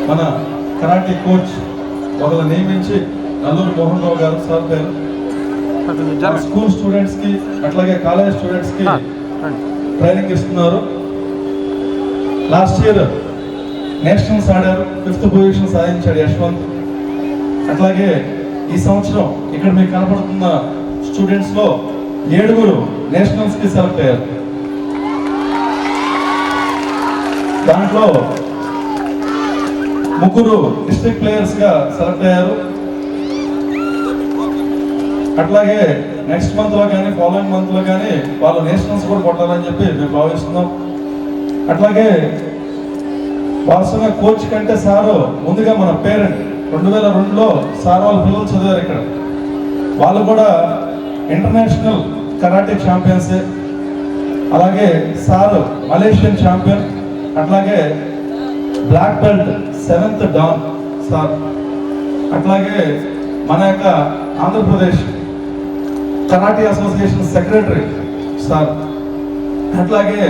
మన karate coach ఒకరు నియమించి నల్లూరు మోహన్ రావు గారు సార్ పేరు స్కూల్ స్టూడెంట్స్ కి అట్లాగే కాలేజ్ స్టూడెంట్స్ కి ట్రైనింగ్ ఇస్తున్నారు. లాస్ట్ ఇయర్ నేషనల్స్ ఆడారు, 5th పొజిషన్ సాధించాడు యశ్వంత్. అట్లాగే ఈ సంవత్సరం ఇక్కడ మీకు కనపడుతున్న స్టూడెంట్స్ లో 7 నేషనల్స్ కి సెలెక్ట్ అయ్యారు. దాంట్లో 3 డిస్ట్రిక్ట్ ప్లేయర్స్ గా సెలెక్ట్ అయ్యారు. అట్లాగే నెక్స్ట్ మంత్ లో కానీ ఫాలోయింగ్ మంత్ లో కానీ వాళ్ళు నేషనల్స్ కూడా కొట్టాలని చెప్పి మేము భావిస్తున్నాం. అట్లాగే వాస్తవంగా కోచ్ కంటే సారు ముందుగా మన పేరెంట్ 2002లో సార్ వాళ్ళ పిల్లలు చదివారు ఇక్కడ. వాళ్ళు కూడా ఇంటర్నేషనల్ కరాటే ఛాంపియన్సే. అలాగే సారు మలేషియన్ ఛాంపియన్, అట్లాగే black belt 7th dan sir. అట్లాగే మన యొక్క Andhra Pradesh karate association secretary sir, అట్లాగే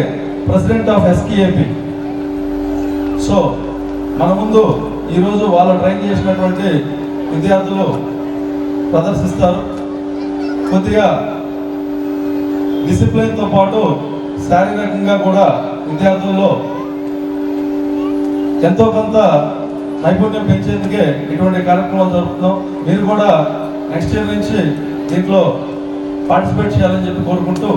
ప్రెసిడెంట్ ఆఫ్ ఎస్కేఏపి. సో మన ముందు ఈరోజు వాళ్ళు ట్రైన్ చేసినటువంటి విద్యార్థులు ప్రదర్శిస్తారు. కొద్దిగా డిసిప్లిన్తో పాటు శారీరకంగా కూడా విద్యార్థుల్లో ఎంతో కొంత నైపుణ్యం పెంచేందుకే ఇటువంటి కార్యక్రమాలు జరుపుతున్నాం. మీరు కూడా నెక్స్ట్ ఇయర్ నుంచి దీంట్లో పార్టిసిపేట్ చేయాలని చెప్పి కోరుకుంటూ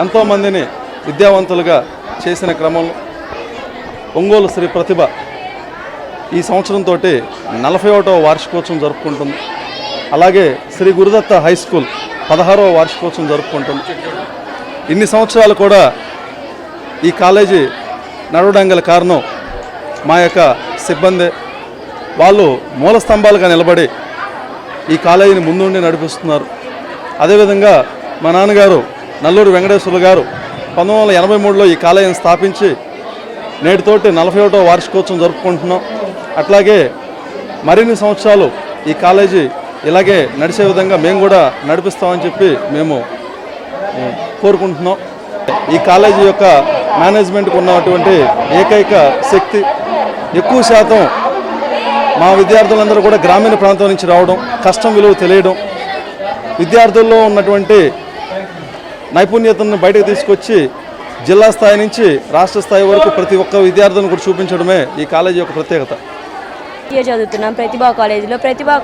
ఎంతోమందిని విద్యావంతులుగా చేసిన క్రమంలో ఒంగోలు శ్రీ ప్రతిభ ఈ సంవత్సరంతో 41వ వార్షికోత్సవం జరుపుకుంటుంది. అలాగే శ్రీ గురుదత్త హై స్కూల్ 16వ వార్షికోత్సవం జరుపుకుంటుంది. ఇన్ని సంవత్సరాలు కూడా ఈ కాలేజీ నడవడానికి గల కారణం మా యొక్క సిబ్బంది. వాళ్ళు మూల స్తంభాలుగా నిలబడి ఈ కాలేజీని ముందుండి నడిపిస్తున్నారు. అదేవిధంగా మా నాన్నగారు నల్లూరి వెంకటేశ్వర్లు గారు 1983లో ఈ కాలేజీని స్థాపించి నేటితోటి 41వ వార్షికోత్సవం జరుపుకుంటున్నాం. అట్లాగే మరిన్ని సంవత్సరాలు ఈ కాలేజీ ఇలాగే నడిచే విధంగా మేము కూడా నడిపిస్తామని చెప్పి మేము కోరుకుంటున్నాం. ఈ కాలేజీ యొక్క మేనేజ్మెంట్కి ఉన్నటువంటి ఏకైక శక్తి ఎక్కువ శాతం మా విద్యార్థులందరూ కూడా గ్రామీణ ప్రాంతం నుంచి రావడం, కష్టం విలువ తెలియడం, విద్యార్థుల్లో ఉన్నటువంటి నైపుణ్యతను బయటకు తీసుకొచ్చి జిల్లా స్థాయి నుంచి రాష్ట్ర స్థాయి వరకు ప్రతి ఒక్క విద్యార్థులను కూడా చూపించడమే ఈ కాలేజీ యొక్క ప్రత్యేకత. చదువుతున్నాం ప్రతిభా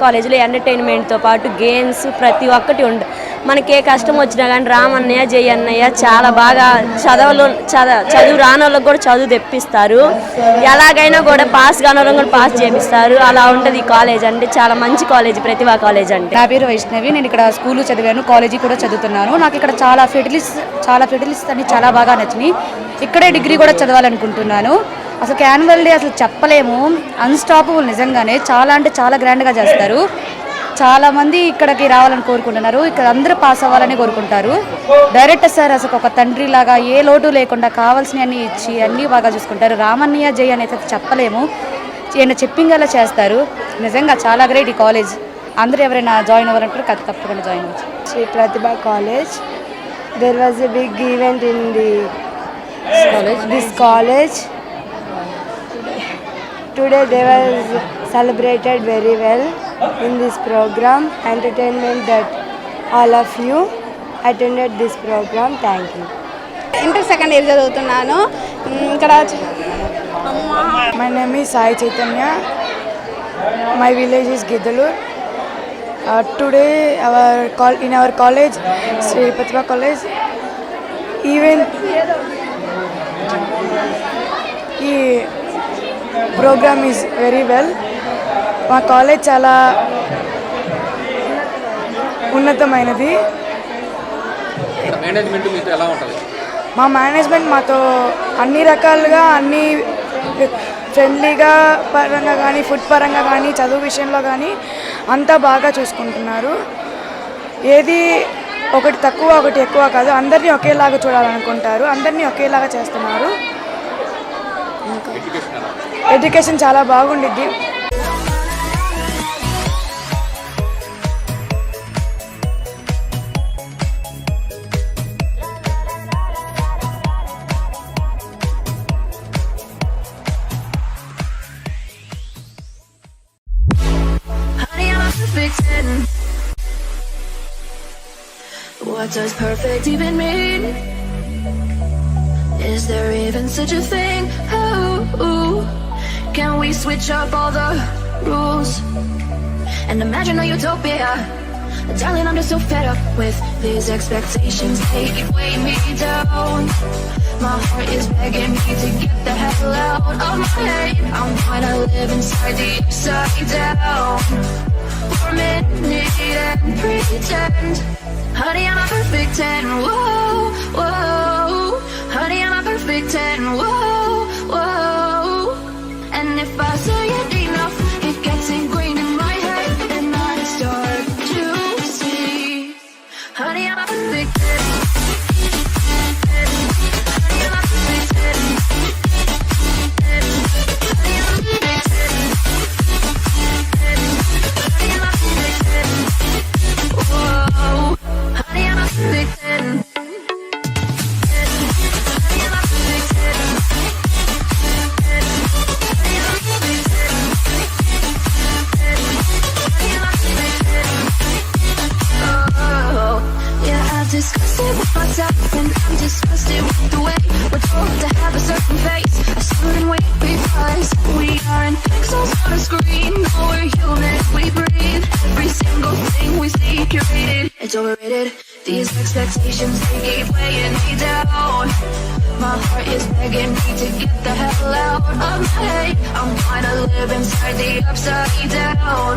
కాలేజీలో ఎంటర్టైన్మెంట్తో పాటు గేమ్స్ ప్రతి ఒక్కటి ఉంటుంది. మనకి ఏ కష్టం వచ్చినా కానీ రామన్నయ్య జయ అన్నయ్య చాలా బాగా చదువు రానోళ్ళకి కూడా చదువు తెప్పిస్తారు. ఎలాగైనా కూడా పాస్ కానోళ్ళని కూడా పాస్ చేపిస్తారు. అలా ఉంటుంది ఈ కాలేజ్. అంటే చాలా మంచి కాలేజ్ ప్రతిభా కాలేజ్. అంటే నా పేరు వైష్ణవి. నేను ఇక్కడ స్కూల్ చదివాను, కాలేజీ కూడా చదువుతున్నాను. నాకు ఇక్కడ చాలా ఫెసిలిటీస్ అన్ని చాలా బాగా నచ్చినాయి. ఇక్కడే డిగ్రీ కూడా చదవాలనుకుంటున్నాను. అసలు యాన్యువల్ డే అసలు చెప్పలేము, అన్స్టాపబుల్. నిజంగానే చాలా అంటే చాలా గ్రాండ్గా చేస్తారు. చాలామంది ఇక్కడికి రావాలని కోరుకుంటున్నారు. ఇక్కడ అందరూ పాస్ అవ్వాలని కోరుకుంటారు. డైరెక్టర్ సార్ అసలు ఒక తండ్రి లాగా ఏ లోటు లేకుండా కావాల్సినవన్నీ ఇచ్చి అన్నీ బాగా చూసుకుంటారు. రామన్నయ్య జై అనేది చెప్పలేము, ఈయన చెప్పింగలా చేస్తారు. నిజంగా చాలా గ్రేట్ ఈ కాలేజ్. అందరూ ఎవరైనా జాయిన్ అవ్వాలంటారు కదా, తప్పకుండా జాయిన్ అవ్వచ్చు. Shri Pratibha college. There was a big event in this college. Today they was celebrated very well in this program. Entertainment that all of you attended this program. Thank you. Inter second year చదువుతున్నాను ఇక్కడ. My name is Sai Chaitanya. My village is Gidalur. Today in our college, Sri Pratibha College, event program is very well. మా college చాలా ఉన్నతమైనది. మా management మాతో అన్ని రకాలుగా, అన్ని ఫ్రెండ్లీగా పరంగా కానీ, ఫుడ్ పరంగా కానీ, చదువు విషయంలో కానీ అంతా బాగా చూసుకుంటున్నారు. ఏది ఒకటి తక్కువ ఒకటి ఎక్కువ కాదు, అందరినీ ఒకేలాగా చూడాలనుకుంటారు, అందరినీ ఒకేలాగా చేస్తున్నారు. ఎడ్యుకేషన్ చాలా బాగుండిద్ది. What does perfect even mean? Is there even such a thing? Oh, can we switch up all the rules and imagine a utopia? Darling, I'm just so fed up with these expectations. They weigh me down. My heart is begging me to get the hell out of my head. I'm gonna live inside the upside down for a minute and pretend. Honey, I'm a perfect 10. Whoa, whoa. Honey, I'm a perfect 10. Whoa, whoa. And if I say it enough, it gets ingrained in my head, and I start to see. Honey, I'm a perfect 10. Honey, I'm a perfect 10. Honey, I'm a perfect 10. Honey, I'm a perfect 10. Whoa. Honey, I'm a perfect 10. Disgusted with myself and I'm disgusted with the way we're told to have a certain face, a certain way, because we aren't pixels on a screen. No, we're human, we breathe. Every single thing we see curated, it's overrated. These expectations expectations, they keep weighing me down. My heart is begging me to get the hell out of my head. I'm trying to live inside the upside down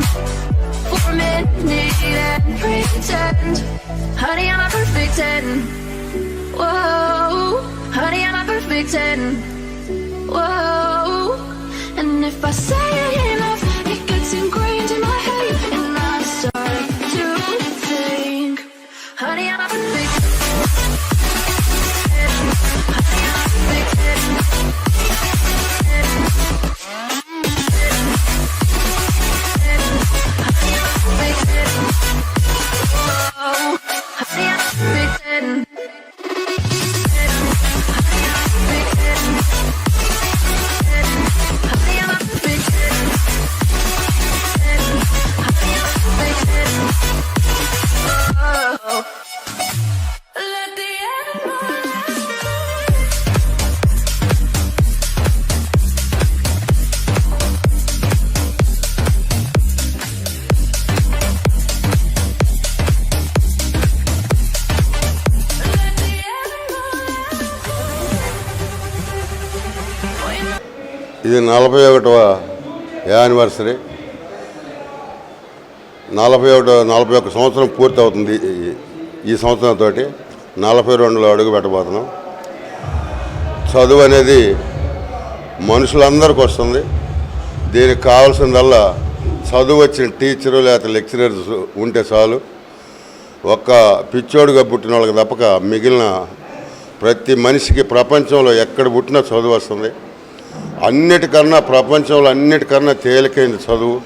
for a minute and pretend, honey, I'm a perfect 10. Whoa, honey, I'm a perfect 10. Whoa, and if I say it enough, it gets ingrained in my head, and I start to think, honey, I'm a perfect 10. Honey, I'm a perfect 10. Honey, I'm a perfect 10. Whoa, honey, I'm a perfect 10. ఇది 41వ anniversary. 41 సంవత్సరం పూర్తి అవుతుంది ఈ సంవత్సరంతో. 42లో అడుగు పెట్టబోతున్నాం. చదువు అనేది మనుషులందరికీ వస్తుంది. దీనికి కావాల్సిందల్లా చదువు వచ్చిన టీచరు లేకపోతే లెక్చరర్స్ ఉంటే చాలు. ఒక్క పిచ్చోడుగా పుట్టిన వాళ్ళకి తప్పక మిగిలిన ప్రతి మనిషికి ప్రపంచంలో ఎక్కడ పుట్టినా చదువు వస్తుంది. అన్నిటికన్నా ప్రపంచంలో అన్నిటికన్నా తేలికైంది చదువు.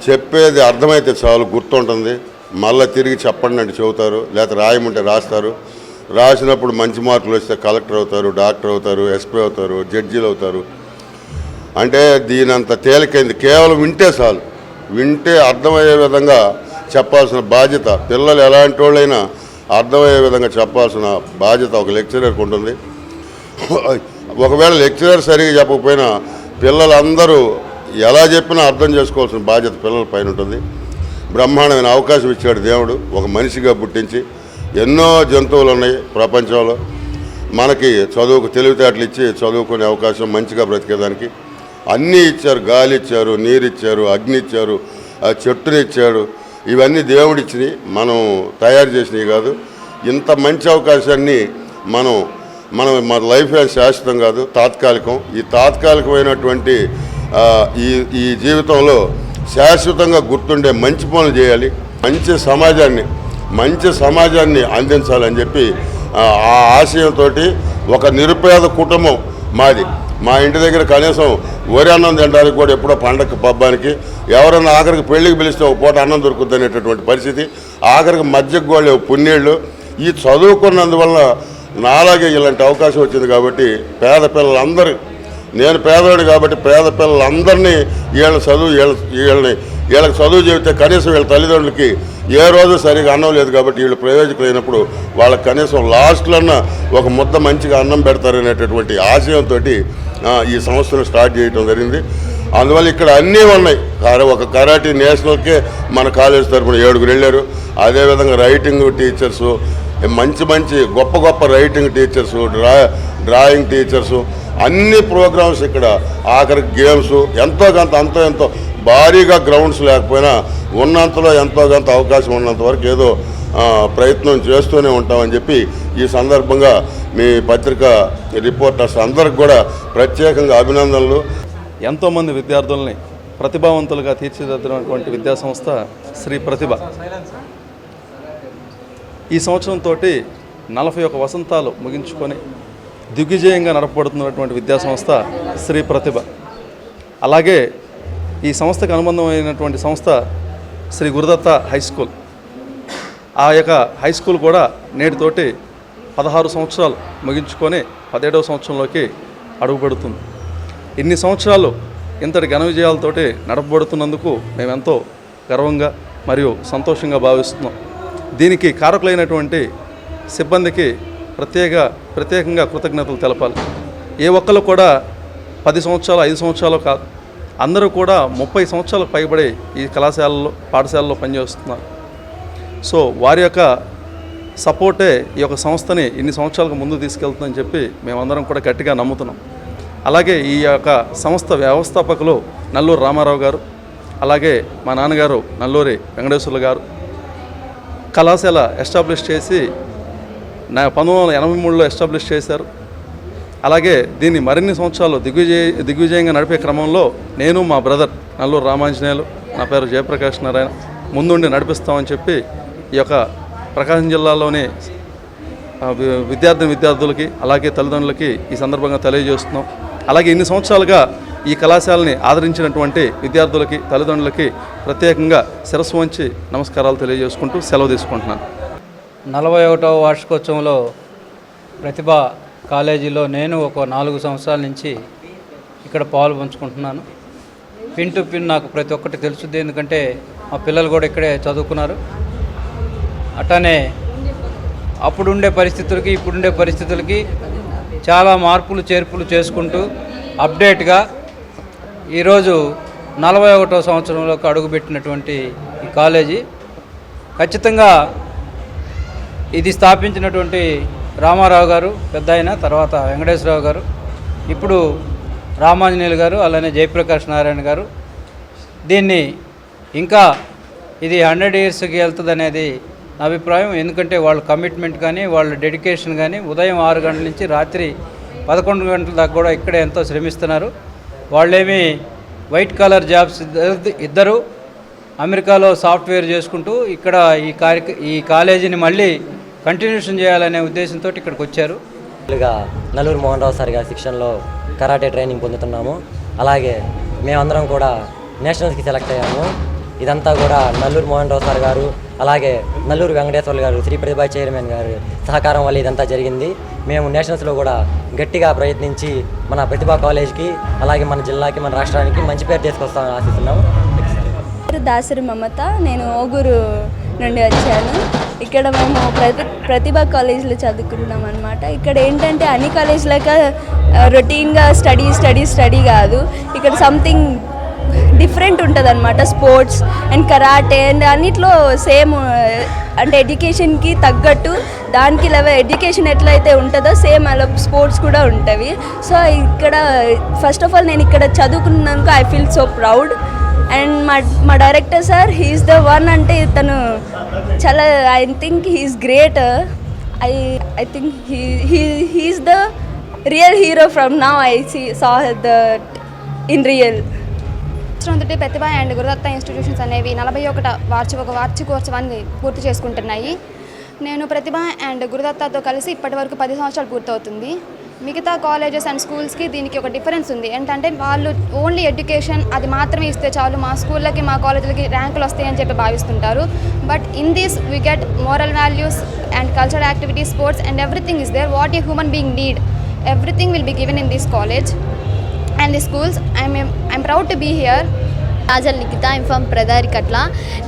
చెప్పేది అర్థమైతే చాలు, గుర్తుంటుంది. మళ్ళీ తిరిగి చెప్పండి అంటే చెబుతారు, లేకపోతే రాయమంటే రాస్తారు. రాసినప్పుడు మంచి మార్కులు వస్తే కలెక్టర్ అవుతారు, డాక్టర్ అవుతారు, ఎస్పీ అవుతారు, జడ్జీలు అవుతారు. అంటే దీనంత తేలికైంది. కేవలం వింటే చాలు. వింటే అర్థమయ్యే విధంగా చెప్పాల్సిన బాధ్యత, పిల్లలు ఎలాంటి వాళ్ళైనా అర్థమయ్యే విధంగా చెప్పాల్సిన బాధ్యత ఒక లెక్చరర్కి ఉంటుంది. ఒకవేళ లెక్చరర్ సరిగా చెప్పకపోయినా పిల్లలందరూ ఎలా చెప్పినా అర్థం చేసుకోవాల్సిన బాధ్యత పిల్లల పైన ఉంటుంది. బ్రహ్మాండమైన అవకాశం ఇచ్చాడు దేవుడు ఒక మనిషిగా పుట్టించి. ఎన్నో జంతువులు ఉన్నాయి ప్రపంచంలో. మనకి చదువుకు తెలివితేటలు ఇచ్చి చదువుకునే అవకాశం, మంచిగా బ్రతికేదానికి అన్నీ ఇచ్చారు. గాలి ఇచ్చారు, నీరు ఇచ్చారు, అగ్ని ఇచ్చారు, చెట్టుని ఇచ్చాడు. ఇవన్నీ దేవుడిచ్చినవి, మనం తయారు చేసినవి కాదు. ఇంత మంచి అవకాశాన్ని మన లైఫ్ శాశ్వతం కాదు, తాత్కాలికం. ఈ తాత్కాలికమైనటువంటి ఈ జీవితంలో శాశ్వతంగా గుర్తుండే మంచి పనులు చేయాలి. మంచి సమాజాన్ని అందించాలని చెప్పి ఆ ఆశయంతో ఒక నిరుపేద కుటుంబం మాది. మా ఇంటి దగ్గర కనీసం వరి అన్నం తినడానికి కూడా ఎప్పుడో పండగ పబ్బానికి ఎవరన్నా ఆఖరికి పెళ్లికి పిలిస్తే ఒక పూట అన్నం దొరుకుతుంది అనేటటువంటి పరిస్థితి. ఆఖరికి మధ్యకు గోళ్ళే పుణ్యేళ్ళు. ఈ చదువుకున్నందువల్ల నాలాగే ఇలాంటి అవకాశం వచ్చింది కాబట్టి పేద పిల్లలందరూ, నేను పేదవాడు కాబట్టి పేద పిల్లలందరినీ వీళ్ళకి చదువు చెబితే కనీసం వీళ్ళ తల్లిదండ్రులకి ఏ రోజు సరిగా అన్నం లేదు కాబట్టి వీళ్ళు ప్రయోజకులైనప్పుడు వాళ్ళకి కనీసం లాస్ట్లన్నా ఒక ముద్ద మంచిగా అన్నం పెడతారనేటటువంటి ఆశయంతో ఈ సంస్థను స్టార్ట్ చేయడం జరిగింది. అందువల్ల ఇక్కడ అన్నీ ఉన్నాయి. ఒక కరాటీ నేషనల్కే మన కాలేజ్ తరఫున 7 వెళ్ళారు. అదేవిధంగా రైటింగ్ టీచర్సు, మంచి గొప్ప రైటింగ్ టీచర్సు, డ్రాయింగ్ టీచర్సు, అన్ని ప్రోగ్రామ్స్ ఇక్కడ. ఆఖరికి గేమ్స్ ఎంతో భారీగా గ్రౌండ్స్ లేకపోయినా ఉన్నంతలో ఎంతో కొంత అవకాశం ఉన్నంత వరకు ఏదో ప్రయత్నం చేస్తూనే ఉంటామని చెప్పి ఈ సందర్భంగా మీ పత్రికా రిపోర్టర్స్ అందరికి కూడా ప్రత్యేకంగా అభినందనలు. ఎంతోమంది విద్యార్థుల్ని ప్రతిభావంతులుగా తీర్చిదిద్దినటువంటి విద్యాసంస్థ శ్రీ ప్రతిభ. ఈ సంవత్సరంతో 41 వసంతాలు ముగించుకొని దిగ్విజయంగా నడపబడుతున్నటువంటి విద్యాసంస్థ శ్రీ ప్రతిభ. అలాగే ఈ సంస్థకు అనుబంధమైనటువంటి సంస్థ శ్రీ గురుదత్త హై స్కూల్. ఆ యొక్క హై స్కూల్ కూడా నేటితోటి 16 సంవత్సరాలు ముగించుకొని 17వ సంవత్సరంలోకి అడుగుపెడుతుంది. ఇన్ని సంవత్సరాలు ఇంతటి ఘన విజయాలతోటి నడపబడుతున్నందుకు మేమెంతో గర్వంగా మరియు సంతోషంగా భావిస్తున్నాం. దీనికి కారకులైనటువంటి సిబ్బందికి ప్రత్యేకంగా కృతజ్ఞతలు తెలపాలి. ఏ ఒక్కరు కూడా 10 సంవత్సరాలు 5 సంవత్సరాలు కాదు, అందరూ కూడా 30 సంవత్సరాలకు పైబడి ఈ పాఠశాలలో పనిచేస్తున్నారు. సో వారి యొక్క సపోర్టే ఈ యొక్క సంస్థని ఇన్ని సంవత్సరాలకు ముందు తీసుకెళ్తుందని చెప్పి మేమందరం కూడా గట్టిగా నమ్ముతున్నాం. అలాగే ఈ యొక్క సంస్థ వ్యవస్థాపకులు నల్లూరు రామారావు గారు, అలాగే మా నాన్నగారు నల్లూరి వెంకటేశ్వర్లు గారు కళాశాల ఎస్టాబ్లిష్ చేసి 1983లో ఎస్టాబ్లిష్ చేశారు. అలాగే దీన్ని మరిన్ని సంవత్సరాలు దిగ్విజయంగా నడిపే క్రమంలో నేను మా బ్రదర్ నల్లూరు రామాంజనేయులు, నా పేరు జయప్రకాష్ నారాయణ ముందుండి నడిపిస్తామని చెప్పి ఈ యొక్క ప్రకాశం జిల్లాలోని విద్యార్థులకి అలాగే తల్లిదండ్రులకి ఈ సందర్భంగా తెలియజేస్తున్నాం. అలాగే ఇన్ని సంవత్సరాలుగా ఈ కళాశాలని ఆదరించినటువంటి విద్యార్థులకి తల్లిదండ్రులకి ప్రత్యేకంగా శిరస్సు వంచి నమస్కారాలు తెలియజేసుకుంటూ సెలవు తీసుకుంటున్నాను. 41వ వార్షికోత్సవంలో ప్రతిభ కాలేజీలో నేను ఒక 4 సంవత్సరాల నుంచి ఇక్కడ పాలు పంచుకుంటున్నాను. పిన్ టు పిన్ నాకు ప్రతి ఒక్కటి తెలుసుద్ది, ఎందుకంటే మా పిల్లలు కూడా ఇక్కడే చదువుకున్నారు. అట్లానే అప్పుడుండే పరిస్థితులకి ఇప్పుడుండే పరిస్థితులకి చాలా మార్పులు చేర్పులు చేసుకుంటూ అప్డేట్గా ఈరోజు 41వ సంవత్సరంలోకి అడుగుపెట్టినటువంటి ఈ కాలేజీ ఖచ్చితంగా ఇది స్థాపించినటువంటి రామారావు గారు పెద్ద ఆయన, తర్వాత వెంకటేశ్వరరావు గారు, ఇప్పుడు రామాంజనేయులు గారు, అలానే జయప్రకాష్ నారాయణ గారు దీన్ని ఇంకా ఇది 100 yearsకి వెళ్తుంది అనేది నా అభిప్రాయం. ఎందుకంటే వాళ్ళ కమిట్మెంట్ కానీ వాళ్ళ డెడికేషన్ కానీ ఉదయం 6 గంటల నుంచి రాత్రి 11 గంటల దాకా కూడా ఇక్కడే ఎంతో శ్రమిస్తున్నారు. వాళ్ళేమి వైట్ కాలర్ జాబ్స్ ఇద్దరు అమెరికాలో సాఫ్ట్వేర్ చేసుకుంటూ ఇక్కడ ఈ కాలేజీని మళ్ళీ కంటిన్యూషన్ చేయాలనే ఉద్దేశంతో ఇక్కడికి వచ్చారు. నల్లూరు మోహన్ రావు సార్ గారి శిక్షణలో కరాటే ట్రైనింగ్ పొందుతున్నాము. అలాగే మేమందరం కూడా నేషనల్స్కి సెలెక్ట్ అయ్యాము. ఇదంతా కూడా నల్లూరు మోహన్ రావు సార్ గారు, అలాగే నల్లూరు వెంకటేశ్వర్లు గారు, శ్రీ ప్రతిభా చైర్మన్ గారు సహకారం వల్ల ఇదంతా జరిగింది. మేము నేషనల్స్లో కూడా గట్టిగా ప్రయత్నించి మన ప్రతిభా కాలేజ్కి అలాగే మన జిల్లాకి మన రాష్ట్రానికి మంచి పేరు తీసుకొస్తామని ఆశిస్తున్నాము. దాసరి మమత, నేను ఓగూరు నుండి వచ్చాను. ఇక్కడ మేము ప్రతిభా కాలేజీలో చదువుకుంటున్నాం అనమాట. ఇక్కడ ఏంటంటే అన్ని కాలేజీలక రొటీన్గా స్టడీ కాదు, ఇక్కడ సంథింగ్ డిఫరెంట్ ఉంటుంది అనమాట. స్పోర్ట్స్ అండ్ కరాటే అండ్ అన్నిట్లో సేమ్, అంటే ఎడ్యుకేషన్కి తగ్గట్టు దానికి ఎడ్యుకేషన్ ఎట్లయితే ఉంటుందో సేమ్ అలా స్పోర్ట్స్ కూడా ఉంటుంది. సో ఇక్కడ ఫస్ట్ ఆఫ్ ఆల్ నేను ఇక్కడ చదువుకున్నాక I feel so proud. And మా director sir he's the one, అంటే తను చాలా I think he's great. I think he's the real hero from now. I saw that in real. సంవత్సరం Pratibha and Gurudatta institutions అనేవి 41వ వార్షికోత్సవాన్ని పూర్తి చేసుకుంటున్నాయి. నేను ప్రతిభ అండ్ గురుదత్తతో కలిసి ఇప్పటి వరకు 10 సంవత్సరాలు పూర్తవుతుంది. మిగతా కాలేజెస్ అండ్ స్కూల్స్కి దీనికి ఒక డిఫరెన్స్ ఉంది. ఏంటంటే వాళ్ళు ఓన్లీ ఎడ్యుకేషన్ అది మాత్రమే ఇస్తే చాలు, మా స్కూళ్ళకి మా కాలేజీలకి ర్యాంకులు వస్తాయని చెప్పి భావిస్తుంటారు. But in this we get moral values and cultural activities, sports and everything is there. What a human being need, everything will be given in this college and the schools. I'm proud to be here. Rajal Nikhita, I'm from Pradarikatla.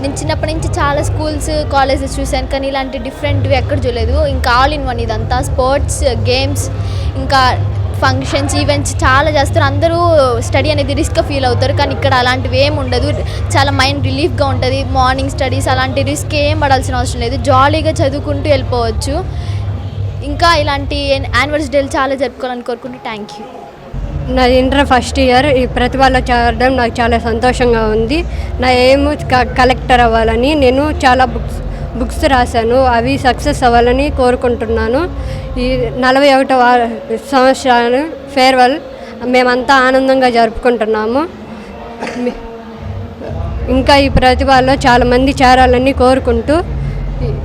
నేను చిన్నప్పటి నుంచి చాలా schools colleges చూశాను, కానీ ఇలాంటి డిఫరెంట్వి ఎక్కడ చూడలేదు. ఇంకా ఆల్ ఇన్ వన్ ఇదంతా స్పోర్ట్స్, గేమ్స్, ఇంకా ఫంక్షన్స్, ఈవెంట్స్ చాలా చేస్తారు. అందరూ స్టడీ అనేది రిస్క్ ఫీల్ అవుతారు, కానీ ఇక్కడ అలాంటివి ఏమి ఉండదు. చాలా మైండ్ రిలీఫ్గా ఉంటుంది. మార్నింగ్ స్టడీస్ అలాంటి రిస్క్ ఏం పడాల్సిన అవసరం లేదు, జాలీగా చదువుకుంటూ వెళ్ళిపోవచ్చు. ఇంకా ఇలాంటి యాన్యువల్ డేలు చాలా జరుపుకోవాలని కోరుకుంటూ థ్యాంక్ యూ. నా ఇంటర్ ఫస్ట్ ఇయర్ ఈ ప్రతిభలో చేరడం నాకు చాలా సంతోషంగా ఉంది. నా ఎయిమ్ కలెక్టర్ అవ్వాలని. నేను చాలా బుక్స్ రాశాను, అవి సక్సెస్ అవ్వాలని కోరుకుంటున్నాను. ఈ 41వ సంవత్సరాలు ఫేర్వెల్ మేమంతా ఆనందంగా జరుపుకుంటున్నాము. ఇంకా ఈ ప్రతిభలో చాలామంది చేరాలని కోరుకుంటూ,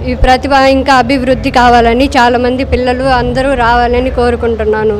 ఈ ప్రతిభ ఇంకా అభివృద్ధి కావాలని, చాలామంది పిల్లలు అందరూ రావాలని కోరుకుంటున్నాను.